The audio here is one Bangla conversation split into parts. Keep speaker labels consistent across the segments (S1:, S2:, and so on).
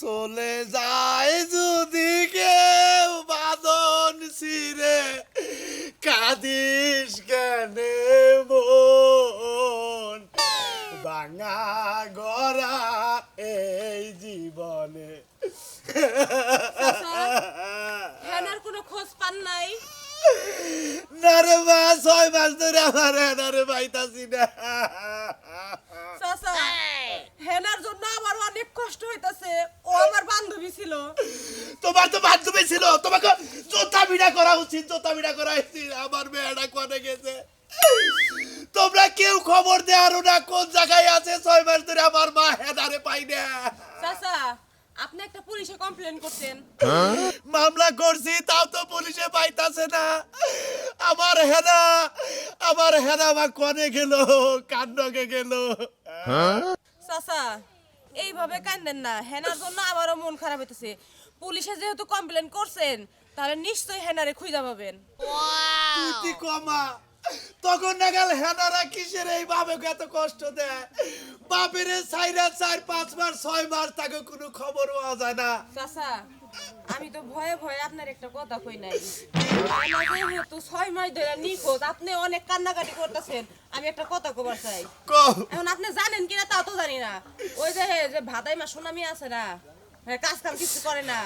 S1: চলে যায় যদি কেউ বাঁধন ছিঁড়ে, কাঁদিস কেনে মন, ভাঙা গড়া এই জীবনে।
S2: হেনার কোনো খোঁজ পান নাই?
S1: না রে মা, 6 মাস ধরে আমার হেনারে পাইতাছি না।
S2: চাচা, হেনার জন্য আমার অনেক কষ্ট হইতাছে। ও আমার বান্ধবী ছিল।
S1: তোমার তো বান্ধবী ছিল, তোমাকে জোতা বিড়া করা উচিত, জোতা বিড়া করা উচিত। আমার মেয়েটা কোনে গেছে তোমরা কেউ খবর দেয়ারও না, কোন জায়গায় আছে। 6 মাস ধরে আমার মা হেনারে পাই না।
S2: চাচা, আপনি একটা পুলিশে কমপ্লেন করছেন।
S1: মামলা করছি, তাও তো পুলিশে পাইতাছে না। আমার হেনা আমার কোনে গেল, কান্নকে গেল।
S2: চাচা, এইভাবে কান্দেন না। হেনার জন্য আমারও মন খারাপ হইতেছে। পুলিশে যেহেতু কমপ্লেন করছেন, তাহলে নিশ্চয়ই হেনারে খুঁজে পাবেন।
S1: তুই কি কমা, তখন নাগাল হেনারা কিসের এই বাপকে এত কষ্ট দেয়? বাপের 4-5 মাস 6 মাস তাকে কোনো খবর পাওয়া যায় না।
S2: চাচা, আমি তো ভয়ে ভয়ে আপনার একটা কথা কই নাই। যেহেতু 6 মাস ধরে নিখোঁজ, আপনি অনেক কান্নাকাটি করতেছেন। আমি একটা কথা কবার চাই। এখন আপনি জানেন কিনা তাও তো জানি না। ওই যে ভাদাই মা সুনামি আছে না, কাজ কাম কিছু করে না,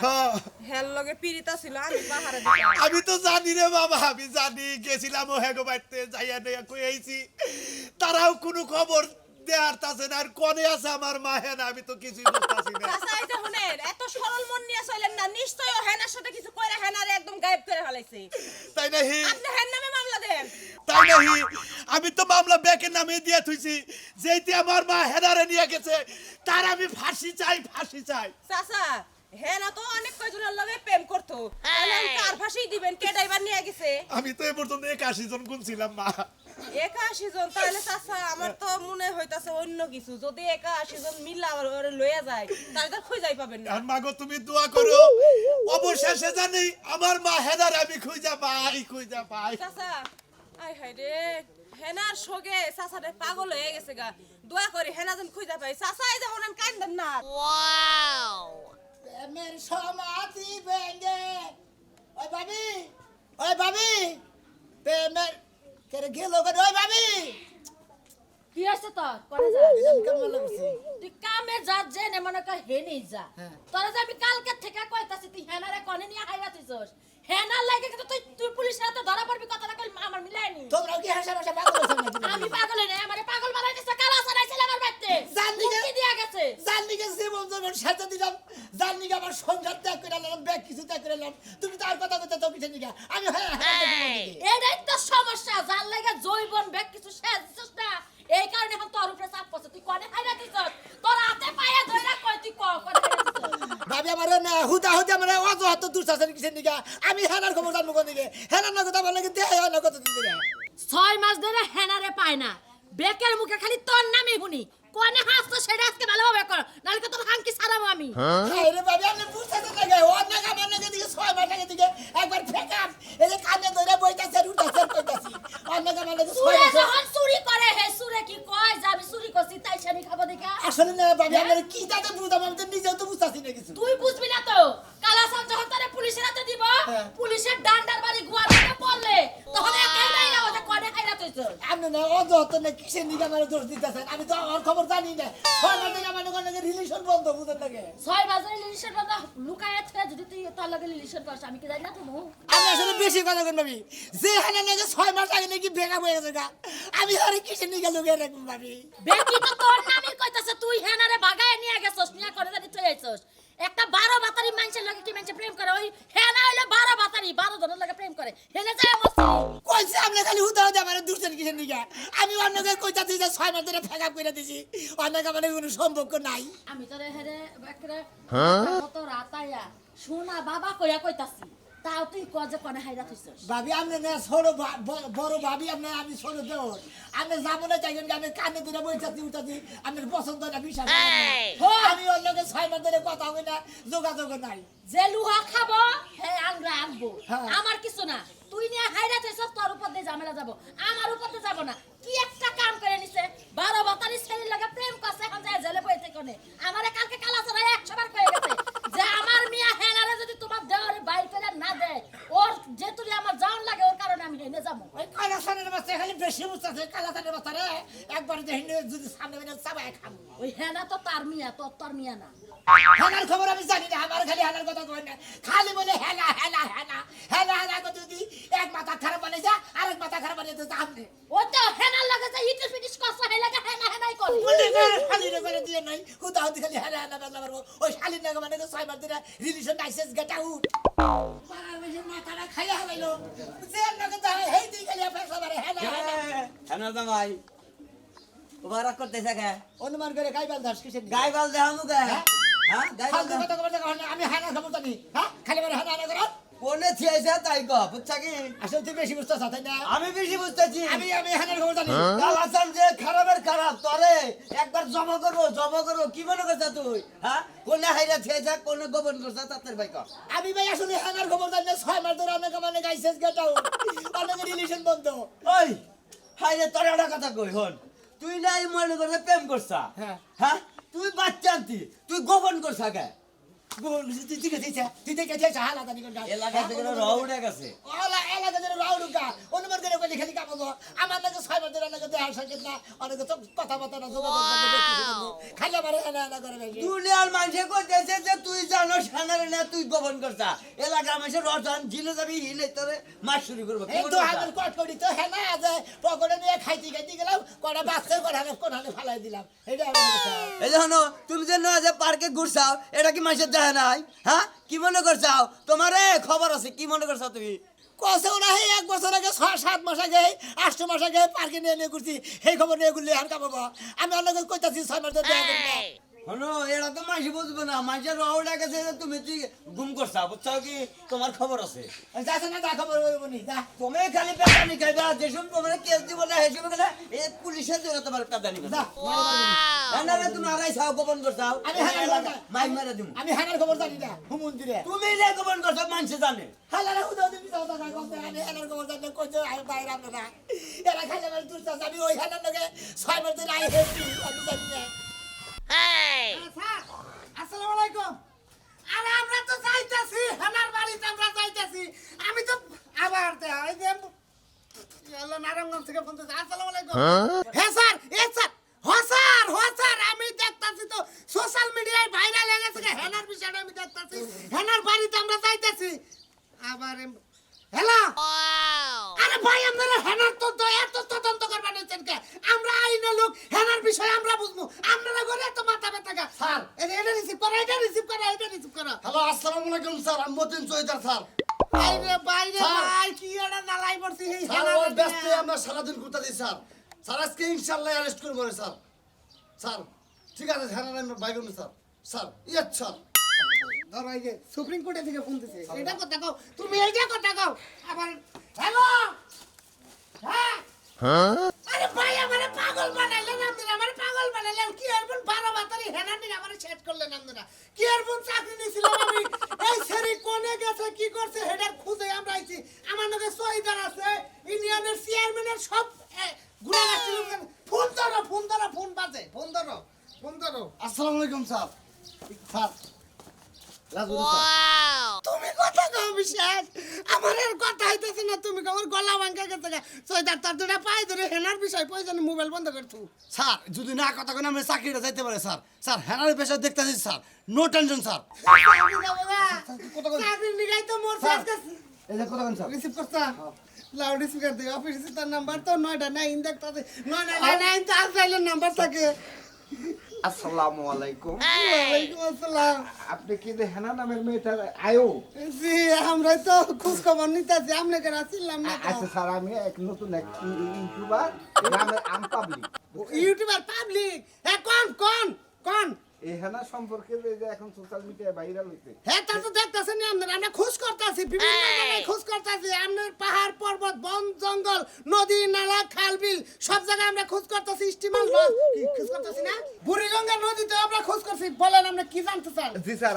S2: হেল লগে পীড়িতা ছিল। আমি পাহাড়ে দিতাম।
S1: আমি তো জানি রে বাবা, আমি জানি। গেছিলাম ও হেগো বাড়িতে, যাইয়া নিয়ে কই আইছি। তারাও কোনো খবর দেয়ার তাছে না। আর কোনে আছে আমার মা হেনা, আমি তো কিছুই বুঝতাছি না।
S2: চাচা, এই যে শুনেন, এত সরল মন নিয়ে চলেন না। নিশ্চয়ই ও হেনার সাথে কিছু কইরা হেনারে একদম গায়েব করে ফেলাইছে।
S1: তাই নাহি?
S2: আপনি হেন নামে মামলা দেন।
S1: তাই নাহি? আমি তো মামলা ব্যাকের নামে দিয়ে থুইছি। যেইতে আমার মা হেনারে নিয়ে গেছে, তার আমি ফাঁসি চাই, ফাঁসি চাই।
S2: চাচা, হেনা তো অনেক কয়জনের লগে প্রেম করতো। তাহলে কার ফাঁসি দিবেন? কে ড্রাইভার নিয়ে গেছে?
S1: আমি তো এ পর্যন্ত 81 জন গুনছিলাম মা।
S2: 81 জন? তাহলে চাচা, আমার তো মনে হইতাছে অন্য কিছু। যদি 81 জন মিলা আমার ঘরে লইয়া যায়, তাহলে তো খুঁজাই পাবেন না।
S1: আর মাগো তুমি দোয়া করো, অবশেষে জানি আমার মা হেনারে আমি খুঁজা পাই, খুঁজা পাই।
S2: চাচা, আই হায় রে, হেনার শোকে চাচারে পাগল হয়ে গেছে গা। দোয়া করি হেনা যেন খুঁজা পাই। চাচা, এই যে হনেন কান্দেন না।
S3: প্রেমের সমাধি ভেঙে, ওই ভাবি, ওই ভাবি, প্রেমের কেরে গেল গো, ওই ভাবি।
S4: কি আছে তোর? করে যা।
S3: এজন কেমন লাগছে?
S4: তুই কামে যা, যে নে মনে কর হেনেই যা।
S3: হ্যাঁ।
S4: তোরা যে আমি কালকে থেকে কইতাছি তুই হেনারে কনে নিয়ে হাইরা তুইছস। হেনার লাগে কিন্তু তুই পুলিশের হাতে ধরা পড়বি, কথাটা কই আমার মিলাইনি।
S3: তোমরা কি হাসা হাসা পাগল হইছো নাকি?
S4: আমি পাগল না, আমারে পাগল বানাই দিছে। কালা সারাইছিল আমার বাইতে।
S3: জানদিকে
S4: কি দিয়া গেছে?
S3: জানদিকে জীবন জীবন সাথে দিলাম, জানদিকে আমার সংসার ত্যাগ করে নিলাম, ব্যাগ কিছু ত্যাগ করে নিলাম। তুমি তার কথা কইতে তো কিসের দিকে? আমি হ্যাঁ
S4: এটাই তো সমস্যা। যার লাগে জৈবন ব্যাগ কিছু শেষ দিছস না, এই কারণে এখন তোর উপরে চাপ পড়ছে। তুই কনে হাইরা দিছস? তোর হাতে পায়ে ধইরা কই তুই কনে হাইরা দিছস?
S3: ভাবি আমার না হুদা হুদা মানে অজুহাত দুঃশাসন কিসের দিকে? আমি হেনার খবর জানবো কোন দিকে? হেনার না কথা বলে কিন্তু হয় না কত দিন ধরে।
S4: 6 মাস ধরে হেনারে পায় না। বেকের মুখে খালি তোর নামই শুনি। কোনে হাসতো সেটা আজকে ভালোভাবে কর, নাহলে তোর হাঙ্কি ছাড়াবো আমি।
S3: হ্যাঁ রে ভাবি, আপনি বুঝতেছেন না গে? অনেক আমার নাকি দিকে 6 মাস আগে দিকে একবার ফেকাম, এই যে কানে ধরে বইতাছে উঠাছে কইতাছি। অনেক আমার নাকি 6
S4: সুরে
S3: মাস।
S4: যখন চুরি করে, হে সুরে কি কয় যে আমি চুরি করছি তাই আমি খাবো দেখা?
S3: আসলে না ভাবি, আমি কি তাতে বুঝতাম, আমি তো নিজেও তো বুঝতাছি না কিছু।
S4: তুই বুঝবি না তো। কালাসান যখন তারে পুলিশের হাতে দিব,
S3: হ্যাঁ।
S4: পুলিশের ডান্ডার বাড়ি গুয়া দিতে পড়লে তখন একাই নাই না ওটা কনে খাইরা তুইছ।
S3: আপনি না অজুহাত না কিসের দিকে আমার দোষ দিতেছেন? আমি তো আমার খবর জানি না। 6 মাস থেকে আমার নাকি রিলেশন বন্ধ, বুঝেন নাকি?
S4: 6 মাসের লিলিশন বান্দা লুকায় থেকে যদি তুই তার লগে লিলিশন করছ, আমি কি জানি না তুমি?
S3: আমি আসলে বেশি কথা কই ভাবি, যে হানা নাকি 6 মাস আগে নাকি ব্রেকআপ হয়ে গেছে গা, আমি আরে কিসের দিকে লুকিয়ে রাখবো ভাবি?
S4: বেটি তো তোর নামই কইতাছে। তুই হেনারে বাগায় নিয়ে গেছস, নিয়া করে জানি তুই আইছস। একটা 12 বাতারি মানুষের লগে কি মানুষ প্রেম করে? ওই হেনা হইলে 12 বাতারি, 12 জনের লগে প্রেম করে। হেনে যায় মস্তি।
S3: কইছে আপনি খালি হুদা হুদা আমার দুষ্টের কিসের দিকে? আমি অন্যকে কইতাছি যে 6 মাস ধরে ব্রেকআপ করে দিছি, অন্যকে মানে কোনো সম্পর্ক নাই।
S4: আমি তোরে হেরে একরে কত রাতায়া শোনা বাবা কইয়া কইতাছি, তাও তুই ক যে কনে হাইরা তুইছস।
S3: ভাবি আপনি না ছোট বড় ভাবি, আপনি আমি ছোট দেওর, আপনি যাবো না চাইবেন আমি কানে ধরে বইতাছি উঠাছি, আপনার পছন্দ না বিশ্বাস করেন না। আমি অন্যকে 6 মাস ধরে কথা হই না, যোগাযোগ নাই।
S4: যে লুহা খাবো হে আংরা আনবো।
S3: হ্যাঁ।
S4: আমার কিছু না। তুই নিয়ে হাইরা তুইছস, তোর উপর দিয়ে ঝামেলা যাব, আমার উপর দিয়ে যাব না। কি একটা কাম করে নিছে, 12 বাতারি ছেলের লগে প্রেম করছে, এখন যায় জেলে বইতে কোনে। আমারে কালকে কালা ছড়ায় 100 বার কয়ে গেছে
S3: কইতাছে কালা তানের বাচ্চারে একবার দেখিনে যদি সামনে বেনে চাবায় খাবো।
S4: ওই হেনা তো তার মিয়া তোর মিয়া না।
S3: হেনার খবর আমি জানি না, আমার খালি হেনার কথা কই না, খালি বলে হেনা হেনা হেনা হেনা হেনা কথা যদি এক মাথা খারাপ বানাই যা আরেক মাথা খারাপ বানিয়ে তো সামনে
S4: ও তো হেনার লাগে যে ইটিস পিটিস কষ্ট হয়ে লাগে হেনাই করে।
S3: বলে করে খালি রে করে দিয়ে নাই হুদা হুদি খালি হেনা হেনা বাদলা মারবো। ওই শালির নাগে মানে 6 মাস ধরে রিলেশন নাইসেস গেট আউট। মারা বেশি মাথাটা খাইয়া হলাইলো যে নাগে তো হেই দি খালি ফেসা মারে হেনা হেনা
S5: হেনা জামাই ওভারা করতেছে কে
S3: অনুমান করে গাইবাল দাস কিসের
S5: গাই বাল দেখামু কে হ্যাঁ গাই বাল
S3: ফালতু কথা কবার জায়গা হয় না, আমি হেনা খবর জানি। হ্যাঁ খালি বলে হেনা হেনা করো।
S5: কোনে থিয়েছে তাই কো বুঝছা কি
S3: আসলে তুই বেশি বুঝতে চাস না।
S5: আমি বেশি বুঝতেছি
S3: আমি হেনার খবর জানি।
S5: কাল হাসান যে খারাপের খারাপ তরে একবার জমা করবো কি মনে করছ তুই হ্যাঁ কোনে হাইরা থিয়েছে কোনে গোপন করছ তাদের ভাই কর
S3: আমি ভাই আসলে হেনার খবর জানি না। 6 মাস ধরে অনেক মানে গাইসেস গেট আউট, অনেক রিলেশন বন্ধ।
S5: ওই হাইরে তোর একটা কথা কই হন তুই নাই মনে করে প্রেম করছা
S3: হ্যাঁ।
S5: হ্যাঁ তুই বাচ্চা আনতি তুই গোপন করছা কে
S3: গোল তুই ঠিক আছে তুই দেখে যাইছ হালা জানি কোনটা
S5: এলাকা থেকে রওনা গেছে
S3: ওলা এলাকা ধরে রাউডুকা অনুমান করে কইলে খালি কামাবো। আমার নাকি 6 মাস ধরে নাকি দেহার সংকেত না, অনেক তো কথা বাতা না যোগাযোগ বন্ধ দেখতেছি বন্ধু। খালি আমার হেনা হেনা করে বেশি।
S5: দুনিয়ার মানুষে কইতেছে যে তুই জানো সানারে না তুই গোপন করছা এলাকার মানুষের রজন জিলে যাবি হিলে তোরে মাছ শুরু করবো কি
S3: এই
S5: মনে
S3: তো
S5: করছা?
S3: হাতের কট করি তো হেনা আছে পকেটে নিয়ে খাইতে গেলাম, কটা বাচ্চা কটা কোনালে ফালাই দিলাম। এটা আমার কথা।
S5: এই দেখো তুমি যে নয় যে পার্কে ঘুরছাও এটা কি মানুষের দেখে নাই হ্যাঁ কি মনে করছাও তোমারে খবর আছে কি মনে করছাও তুমি
S3: কসেও না, এই 1 বছর আগে 6-7 মাস আগে 8 মাস আগে পার্কে নিয়ে ঘুরছি, সেই খবর নিয়ে ঘুরলে আর কামাবো। আমি অনেক কইতাছি 6 মাস ধরে দেখা করি না।
S5: হনো এরা তো মানুষ বুঝবে না মানুষের রওনা গেছে যে তুমি তুই গুম করছা বুঝছাও কি তোমার খবর আছে
S3: যাচ্ছে না যা খবর বলবো নি যা।
S5: তুমি খালি পেদানি খাইবা যেসব তোমার কেস দিব না হেসব গেলে এই পুলিশের জন্য তোমার পেদানি
S3: যা,
S5: না না তুমি আড়াই ছাও গোপন করছাও
S3: আমি হেনার খবর জানি।
S5: মাইক মারা দিমু
S3: আমি হেনার খবর জানি না হুমন্দিরে।
S5: তুমি যে গোপন করছো মানুষ জানে
S3: হালারা হুদা দিবি যাও দাদা কমতে আমি হেনার খবর জানি না, কইছো আই বাইরে আমরা না। এরা খাইলে আমার দুষ্টা আমি ওই হেনার লগে 6 মাস ধরে আই হেছি আমি জানি না।
S6: স্যার আসসালামু আলাইকুম। আরে আমরা তো যাইতাছি হেনার বাড়িতে আমরা যাইতাছি। আমি তো আবার এই যে আল্লাহ নারায়ণগঞ্জ থেকে ফোন দিয়েছে। আসসালামু আলাইকুম। হ্যাঁ স্যার স্যার আমি দেখতাছি তো সোশ্যাল মিডিয়ায় ভাইরাল হয়ে গেছে হেনার বিষয়টা আমি দেখতাছি। হেনার বাড়িতে আমরা যাইতাছি। আবার হ্যালো আরে ভাই আমরা হেনার তো এত তদন্ত করবেন কে? আমরা আইনের লোক হেনার বিষয় আমরা বুঝবো। আপনারা করে এত মাথা ব্যথা গা স্যার এটা রিসিভ করো
S1: হ্যালো আসসালামু আলাইকুম স্যার আমি মতিন চৌধুরী স্যার
S6: বাইরে
S1: স্যার।
S6: ভাই কি এটা নালাই পড়ছি এই
S1: স্যার
S6: হেনার
S1: ওর ব্যস্ত আমরা সারাদিন ঘুরতেছি স্যার স্যার আজকে ইনশাআল্লাহ অ্যারেস্ট করবো রে স্যার স্যার ঠিক আছে হ্যাঁ আমি bike sir sir yes sir
S6: ধরো এই যে সুপ্রিম কোর্টে থেকে ফোন দিছে এটা কথা কও তুমি এইটা কথা কও আবার হ্যালো হ্যাঁ আরে ভাই আমারে পাগল বানাইলেন আপনারা আমারে পাগল বানাইলেন কি এরকম 12 বাতারি হেনার দিন আমারে সেট করলেন আপনারা কি এরকম চাকরি নিছিলাম আমি এই সেরি কোনে গেছে কি করছে হেডার খুঁজে আমরা আইছি আমার নাকি সহিদার আছে ইউনিয়নের চেয়ারম্যানের সব গুণা আসছিল ফোন বাজে ফোন ধরো
S1: আসসালামু আলাইকুম স্যার স্যার রাজু স্যার
S6: তুমি কথা কও বিশেষ আমার এর কথা হইতেছে না তুমি আমার গলা ভাঙা গেছে সইদার তার দুটা পাই ধরে হেনার বিষয় প্রয়োজনে মোবাইল বন্ধ করতু
S1: স্যার যদি না কথা কোন আমরা চাকরিটা যাইতে পারে স্যার স্যার হ্যানার পেশা দেখতেছি স্যার নো টেনশন স্যার
S6: চাকরি নিগাই তো মোর শেষ কাছে
S1: এই যে কথা কোন স্যার
S6: রিসিভ করছা লাউড স্পিকার দিয়ে অফিসে তার নাম্বার তো 9টা 9 দেখতাছে 9টা 9 তো আজরাইলের নাম্বার থাকে
S7: আসসালামু আলাইকুম
S6: ওয়ালাইকুম আসসালাম
S7: আপনি কি হেনা নামের মেয়েটার আয়ো
S6: জি আমরা তো খোঁজ খবর নিতেছি আপনি কেন আসছিলাম না
S7: আচ্ছা স্যার আমি এক নতুন এক ইউটিউবার নামের আম পাবলিক
S6: ইউটিউবার পাবলিক কোন
S7: এই হেনা সম্পর্কে যে এখন সোশ্যাল মিডিয়ায় ভাইরাল হইছে
S6: হ্যাঁ তা তো দেখতেছেন আমরা খোঁজ করতেছি বিভিন্ন জায়গায় খোঁজ করতেছি আপনার পাহাড় পর্বত বন জঙ্গল নদী নালা খাল বিল সব জায়গায় আমরা খোঁজ করতেছি স্টিমার খোঁজ করতেছি না বুড়িগঙ্গা নদীতে আমরা খোঁজ করছি বলেন আপনি কি জানতে চান
S7: জি স্যার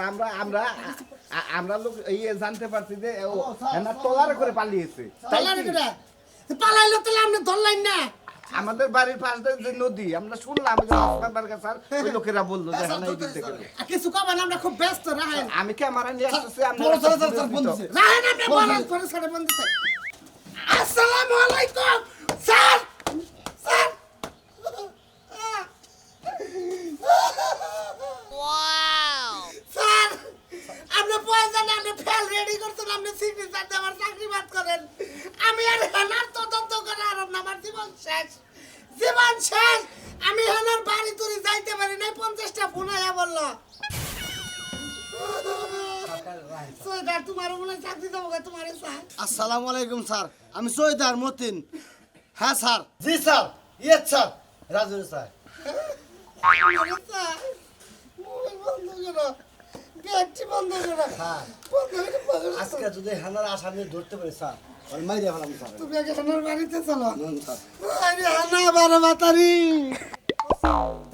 S7: আমরা লোক এই জানতে পারছি যে ও হেনা টলারে করে পালিয়েছে
S6: পালাইলো তাহলে আপনি ধরলেন না
S7: আমাদের বাড়ির পাশে যে নদী আমরা শুনলাম যে হাসপাতাল স্যার ওই লোকেরা বললো যে হেনা এই দিক থেকে
S6: কিছু কবেন আমরা খুব ব্যস্ত রাহেন
S7: আমি ক্যামেরা নিয়ে আসতেছি
S6: রাহেন আপনি বলেন পরে সাড়ে বন্ধ আসসালামু আলাইকুম স্যার রেডি করছেন আপনি সিগনেচার দিয়ে আমার চাকরি বাদ করেন আমি আর হেনার তদন্ত করে আর আমার জীবন শেষ আমি হেনার বাড়ি তুই যাইতে পারি নাই 50টা ফোন আয়া বললো সোয়েদার তোমার মনে চাকরি দেবো তোমার স্যার
S5: আসসালামু আলাইকুম স্যার আমি সৈয়দার মতিন হ্যাঁ স্যার জি sir yes sir Raju sir আজকে যদি হেনার আসামি ধরতে পারি স্যার আমি মাইরে ফেলাম স্যার
S6: তুমি আগে হেনার বাড়িতে চলো
S5: স্যার
S6: আরে হেনা বারো বাতারি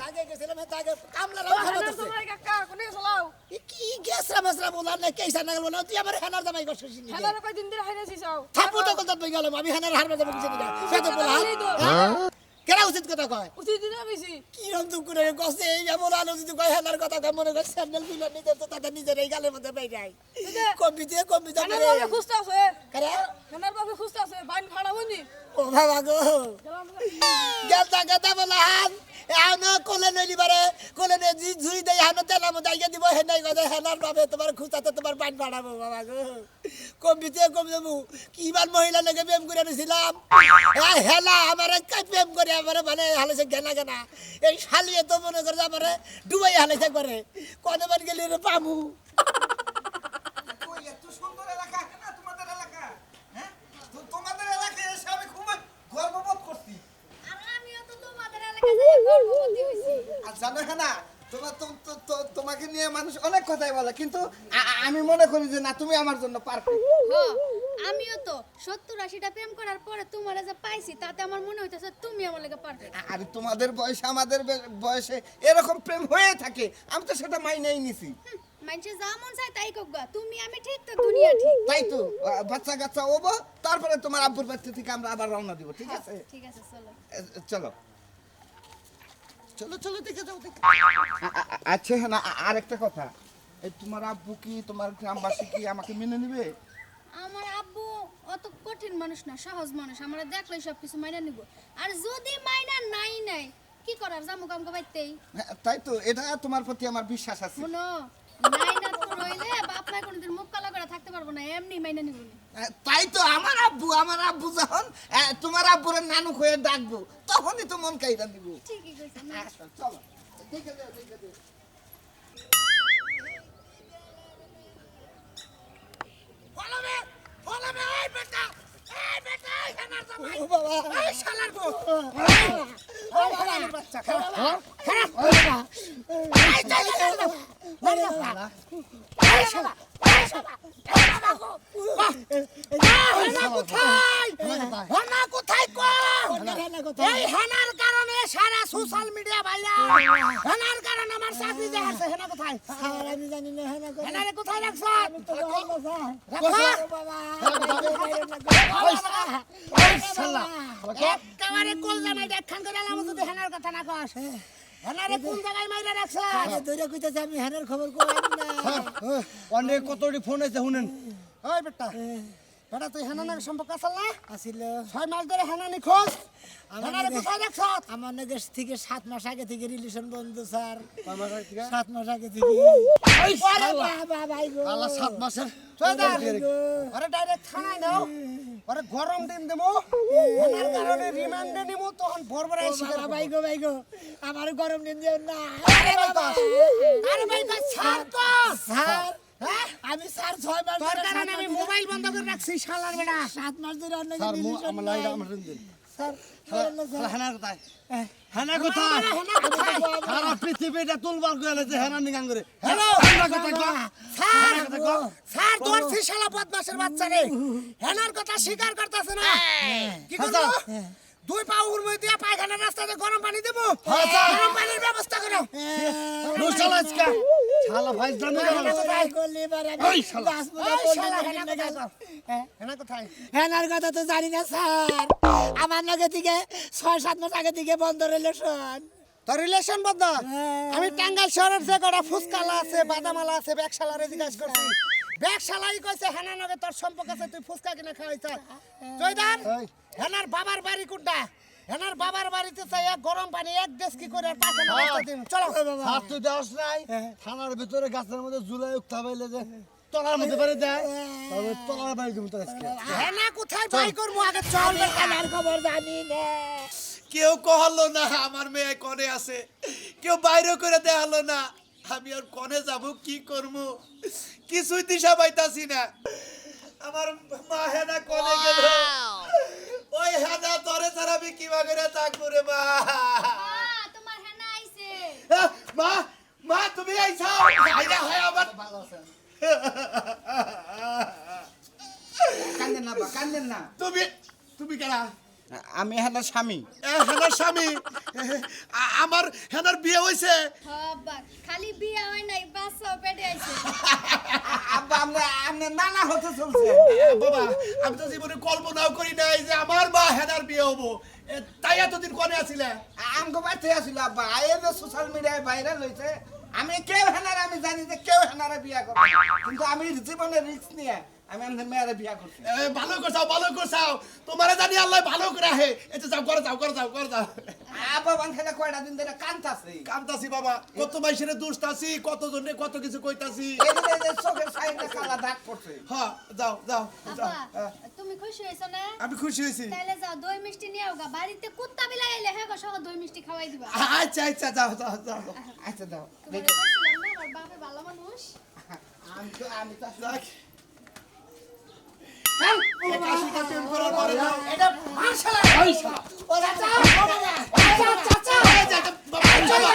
S3: তাকে গেছিলাম তাকে কামলারাও খারাপ হচ্ছে
S2: তোমার কাকা কোনে চলাও
S3: কি গেছরা মেসরা বলার না কেসা না বলা তুই আমার হেনার দামাই করছিস নি
S2: হেলার কয় দিন ধরে হাইরাছি যাও
S3: থাপু তো কথা বই গেলাম আমি হেনার হারবা দেব কিছু না সে তো বলা কেন উচিত কথা কয়
S2: উচিত দিন বেশি
S3: কি রকম করে গছে এই এমন আলো যদি কয় হেনার কথা কয় মনে করে স্যান্ডেল বিলা নিতে তো তাদের নিজের এই গালের মধ্যে পাই যায় কম্পিতে
S2: হেনার বাবা খুঁজতে আছে
S3: করে
S2: হেনার বাবা খুঁজতে আছে বাইন ভাড়া বনি
S3: ও বাবা গো গেলতা গেতা বলা হান এনো কোলে নইলি বারে কোলে নে জি জুই দেই হানো তেলা মো দাইকে দিব হেনাই গদে হেনার বাবে তোমার খুঁজাতে তোমার বাইন বাড়াবো বাবা গো কম্পিতে কম দেবো কিবার মহিলা লাগে প্রেম করে নিছিলাম হেলা আমারে কাই প্রেম করে আমারে মানে হালেছে গেনা গেনা এই শালিয়ে তো মনে করে আমারে ডুবাই হালেছে করে কতবার গেলি রে পামু
S1: এত সুন্দর এলাকা না তোমাদের এলাকা হ্যাঁ তোমাদের এলাকায় এসে আমি খুব গর্ববোধ করছি
S4: আর আমিও তো তোমাদের এলাকায় যাই গর্ভবতী হইছি
S7: আর জানো না তোমাকে নিয়ে মানুষ অনেক কথাই বলে কিন্তু আমি মনে করি যে না তুমি আমার জন্য পারফেক্ট
S4: আমিও তো 70-80টা প্রেম করার পরে তোমারে যা পাইছি তাতে আমার মনে হইতাছে তুমি আমার লাগা পারফেক্ট
S7: আর তোমাদের বয়সে আমাদের বয়সে এরকম প্রেম হয়ে থাকে আমি তো সেটা মাইনেই নিছি
S4: মানুষে যা মন চায় তাই কোগা তুমি আমি ঠিক তো দুনিয়া ঠিক
S7: তাই তো বাচ্চা কাচ্চা ওবো তারপরে তোমার আব্বুর বাড়ি থেকে আমরা আবার রওনা দিব ঠিক আছে
S4: ঠিক আছে চলো
S7: চলো চলো চলো দেখে যাও দেখে আচ্ছা হ্যাঁ না আরেকটা কথা এই তোমার আব্বু কি তোমার গ্রামবাসী কি আমাকে মেনে নেবে
S4: আমার আব্বু অত কঠিন মানুষ না সহজ মানুষ আমরা দেখলে সব কিছু মাইনা নিব আর যদি মাইনা নাই কি করার জামু কাম বাইতেই
S7: হ্যাঁ, তাই তো এটা তোমার প্রতি আমার বিশ্বাস আছে
S4: শুনো মাইনা তো রইলে বাপ মা কোনদিন মুখ কালা করে থাকতে পারবো না এমনি মাইনা নিব না
S7: তাই তো আমার আব্বু যখন তোমার আব্বুর নানু হয়ে ডাকবো তখনই তো মন কাইরা দিব
S4: ঠিকই কইছেন
S7: চলো দেখে যাও দেখে যাও
S6: ফলাবে এই বেটা এই হেনার জামাই
S3: ও বাবা
S6: এই শালার বউ
S3: ও বাবা
S6: বাচ্চা
S3: ও বাবা
S6: এই যাই হেনা কোথায় এই হেনার কারণে সারা সোশ্যাল মিডিয়া ভাইরাল হেনার কারণে আমার চাকরি যাচ্ছে হেনা কোথায়
S3: স্যার আমি জানি না হেনা করে
S6: হেনারে কোথায় রাখছ
S3: তো হলো স্যার বাবা
S6: একেবারে কলজা নাই দেখখান করে আলাম যদি হেনার কথা না কস হেনারে কোন জায়গায় মাইরা রাখছ
S3: আরে দইরা কইতাছে আমি হেনার খবর কইলাম না
S5: অনেক কতটি ফোন আছে শুনেন
S6: ওই বেটা বেটা তুই হেনার সম্পর্ক আছে না
S3: আসিল
S6: 6 মাস ধরে হেনা নি খোঁজ
S3: আমার
S6: হেনারে
S3: নাকি-
S6: কোথায় রাখছ
S3: আমার নাকি থেকে 7 মাস আগে থেকে রিলেশন বন্ধ স্যার 7 মাস আগে থেকে
S6: ওই
S3: বাবা ভাই গো
S5: আল্লাহ 7 মাসের
S6: সোয়েদার আরে ডাইরেক্ট থানায় নাও আরে গরম দিন দেবো হেনার কারণে রিমান্ডে নিব তখন বরবর এসে
S3: বাবা ভাই গো আমার গরম দিন দিও না
S6: আরে ভাই কাজ ছাড় তো
S3: স্যার
S6: হ্যাঁ
S3: আমি স্যার 6 মাস
S6: তোর
S3: ধরে
S6: কারণে আমি মোবাইল বন্ধ করে রাখছি শালার বেটা
S3: 7 মাস ধরে অন্য
S5: স্যার
S3: রিলেশন
S5: আমার লাইটা আমার দিন
S3: স্যার
S5: হেনা কোথায় হেনা কোথায় সারা পৃথিবীটা তুলবার করে যে হেনা নিগান করে
S6: হ্যালো
S5: হেনা কোথায় গো
S6: স্যার স্যার ধরছি শালা বদমাশের বাচ্চা রে হেনার কথা স্বীকার করতেছে না কি করব দুই পা উড়মই দিয়া পায়খানার রাস্তাতে গরম পানি দেব গরম পানির ব্যবস্থা করো
S5: রুশাল আজকে শালা ভাই জানো
S3: ওই শালা
S6: হেনা কোথায়
S3: হেনার কথা তো জানি না স্যার আমার লগে থেকে 6-7 মাস আগে থেকে বন্ধ রিলেশন
S6: তোর রিলেশন বদ্ধ আমি টাঙ্গাইল শহরের যে কটা ফুসকালা আছে বাদামালা আছে ব্যাগশালারে জিজ্ঞাস করছি ব্যাগশালাই কইছে হেনার লগে তোর সম্পর্ক আছে তুই ফুসকা কিনে খাওয়াইছ জয়দান হেনার বাবার বাড়ি কোনটা হেনার বাবার বাড়িতে চাই এক গরম পানি এক দেশ কি করে পায়খানা রাস্তা দিন চলো
S5: স্যার তুই দেওয়াস নাই থানার ভিতরে গাছের মধ্যে ঝুলাই উঠতে পাইলে যে তলার মধ্যে বাড়ি দেয় তবে তলার বাড়ি দিব তো আজকে
S6: হেনা কোথায় বাই করবো আগে চল
S3: আমার খবর জানি না
S1: কেউ কহলো না আমার মেয়ে কনে আছে, কেউ বাইরে করে দেখালো না। আমি আর কনে যাব, কি করব, কিছুই দিশা পাইতাছি না। আমার মা হেনা কনে গেল, ওই হেনা তোরে ছাড়া আমি কিবা করে থাকবো রে মা।
S8: তোমার হেনা আইছে।
S1: মা মা তুমি আইছাও, আইরা হয় আবার
S7: কান্দেন না বা কান্দেন না।
S1: তুমি তুমি কেনা?
S7: আমি হেনার স্বামী।
S1: হেনার স্বামী? আমার হেনার বিয়ে হয়েছে?
S8: বাবা খালি বিয়া হয় নাই, বাচ্চাও পেটে আইছে।
S7: আব্বা আমরা নানা হতে চলছে।
S1: বাবা আমি তো জীবনে কল্পনাও করি নাই যে আমার মা হেনার বিয়ে হবো। তাই এতদিন কনে আছিলে?
S7: আমগো বাড়িতে আসিল আব্বা, এই যে সোশ্যাল মিডিয়ায় ভাইরাল হয়েছে, আমি কেউ হেনার, আমি জানি যে কেউ হেনারে বিয়া করবে, কিন্তু আমি জীবনে রিস্ক নিয়ে আমি আমাদের মেয়েরে বিয়া করছি।
S1: ভালো করছাও, ভালো করছাও, তোমারে জানি আল্লাহ ভালো করে আহে। এই যাও, করে যাও, করে যাও, করে যাও।
S7: আব্বা বানখানে কয়টা দিন ধরে কান্তাছি।
S1: কামতাছি বাবা, কত মাইসেরে দুষ্টাছি, কত জনে কত কিছু কইতাছি।
S7: এই যে চোখের সাইডে কালা দাগ পড়ছে।
S1: হ্যাঁ যাও যাও যাও।
S8: আব্বা তুমি খুশি হইছো না?
S1: আমি খুশি হয়েছি।
S8: তাইলে যাও দই মিষ্টি নিয়ে আওগা, বাড়িতে কুত্তা বিলাই এলে হ্যাঁ গো সহ দই মিষ্টি খাওয়াই দিবা।
S1: আচ্ছা আচ্ছা যাও যাও যাও।
S7: আচ্ছা দাও
S8: তোমারে কইছিলাম না আমার বাপে ভালো মানুষ।
S7: আমি তো
S1: যাক। এই কাশিটা টেম করার পরে যাও।
S6: এটা মারশালা হইছে
S3: ও চাচা
S6: চাচা
S1: এই যে, বাবা, বাবা,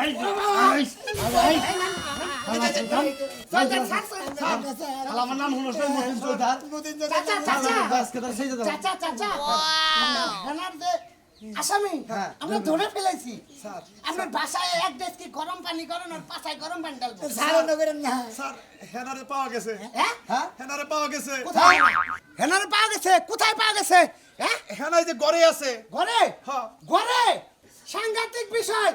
S1: এই যে, বাবা।
S5: আমার নাম হলো মতিন চৌধুরী
S6: চাচা চাচা
S5: আজকে তার সেই দাও
S6: চাচা চাচা হেনার যে আসামি আমরা ধরে ফেলেছি
S1: স্যার
S6: আপনার বাসায় এক ডেস্ক কি গরম পানি করেন আর পাশায় গরম পানি ডালবো
S3: সারা নগরের না
S1: স্যার হেনারে পাওয়া গেছে।
S6: হ্যাঁ
S1: হেনারে পাওয়া গেছে।
S6: কোথায় হেনার পাওয়া গেছে কোথায় পাওয়া গেছে হ্যাঁ
S1: হেনা এই যে ঘরে আছে।
S6: ঘরে
S1: হ্যাঁ।
S6: ঘরে সাংঘাতিক বিষয়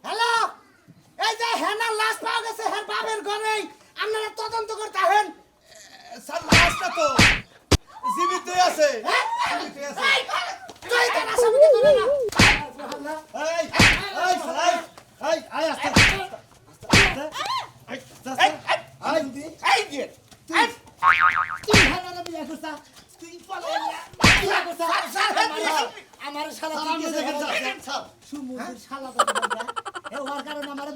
S6: হ্যালো এই যে হেনার লাশ পাওয়া গেছে হের বাবার ঘরেই আপনারা তদন্ত করতে আহেন
S1: স্যার লাশটা তো জীবিত আছে।
S6: হ্যাঁ
S1: জীবিত আছে।
S6: এই, তুই তার আসামিকে ধরে না
S5: এই এই এই আয় আস্তে
S6: এই দিয়ে এই
S3: তুই হারানো বিয়া করছা তুই পালাই না বিয়া করছা আমার শালা কি গেছে সুমুদের শালা তো বন্ধা এ ওর কারণে আমার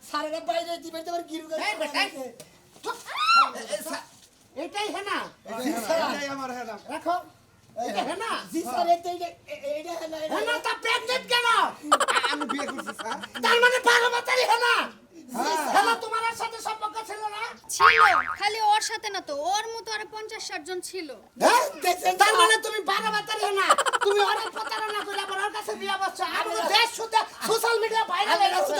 S3: সারের বাইরে দিবে তোমার গিরু করে
S6: এটাই হেনা
S1: এটাই আমার হেনা।
S6: রাখো এটা হেনা
S3: জি স্যার এইটা হলো
S6: হেনা তা প্রেগনেন্ট কেন
S7: আমি বিয়ে করছি স্যার।
S6: তার মানে 12 বাতারি হেনা হেনা তোমার সাথে সম্পর্ক ছিল না
S8: ছিল, খালি ওর সাথে না তো, ওর মতো আরো 50-60 জন ছিল।
S6: হ্যাঁ দেখছেন তার মানে তুমি 12 বাতারি হেনা তুমি অনেক প্রতারণা করে আবার ওর কাছে বিয়ে বসছো আমাদের দেশ শুদ্ধ সোশ্যাল মিডিয়া ভাইরাল হয়ে গেছে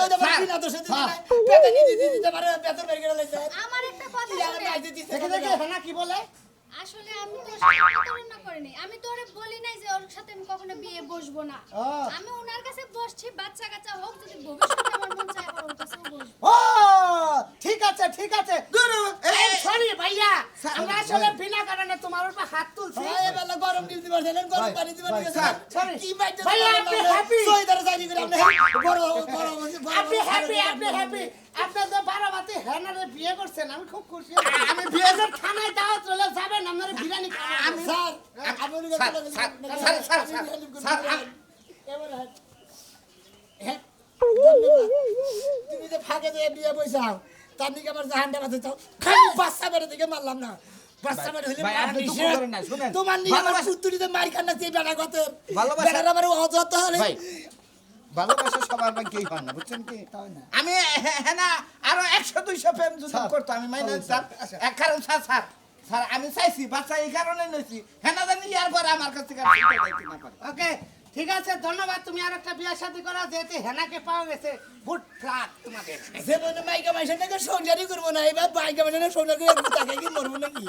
S3: বিনা দোষে দিতে পেতে নিতে দিতে পারে বেতন বের করে লইছে
S8: আমার একটা কথা
S3: আর
S8: শুনে,
S3: বাইতে দিতে
S6: দেখে দেখে হেনা কি বলে
S8: আসলে আমি তো ওর সাথে প্রতারণা করিনি, আমি তো ওরে বলি নাই যে ওর সাথে আমি কখনো বিয়ে বসবো না। আমি ওনার কাছে বসছি, বাচ্চা কাচ্চা হোক, যদি ভবিষ্যতে আমার মন চায় আবার ওর কাছেও বসবো।
S6: ও ঠিক আছে ঠিক আছে সরি ভাইয়া আমরা আসলে বিনা কারণে তোমার উপর হাত তুলছি
S3: এই বেলা গরম দিতে পারছেন গরম পানি দিতে পারছেন
S6: sorry.
S3: কি বাইতে
S6: ভাইয়া, আপনি happy?
S3: সইদার জানি করে আপনি বড় বড়
S6: আপনি হ্যাপি আপনি হ্যাপি আপনি তো 12 বাতি হেনারে বিয়ে করছেন আমি খুব খুশি
S7: আমি বিয়ে
S6: বিয়ের থানায় দাওয়াত রইলে যাবেন আপনারা বিরিয়ানি খাবেন
S3: স্যার আপনি তুমি যে ফাঁকে দিয়ে বিয়ে বইছাও তার দিকে আমার জাহানটা বাঁধে চাও খালি বাচ্চা মেরে দিকে মারলাম না বাচ্চা মেরে হইলে
S7: ভাই, আপনি চুপ করেন না, শুনেন।
S3: তোমার নিয়ে আমার
S7: ভালোবাসা-
S3: পুত্তুরিতে মার খান না সেই বেটা গতের
S7: ভালোবাসা-
S3: বেটার আমার অযথা হলে
S7: ভাই ভালোবাসা সবার ভাগ্যেই হয় না, বুঝছেন কি? আমি হেনা আরো 100-200 প্রেম যদি করতো আমি মাইনে দিতাম। এক কারণ স্যার স্যার স্যার আমি চাইছি বাচ্চা এই কারণে নইছি হেনা জানি ইয়ার পরে আমার কাছ থেকে আর চিন্তা করতে না পারে।
S6: ওকে ঠিক আছে ধন্যবাদ তুমি আর একটা বিয়ে শাদী করা যেতে হেনাকে পাওয়া গেছে গুড লাক তোমাদের
S3: যে মনে মাইকা মাইসা নাকি সংসারই করবো না এবার মাইকা মাইসা সংসার করে তাকে কি মরবো নাকি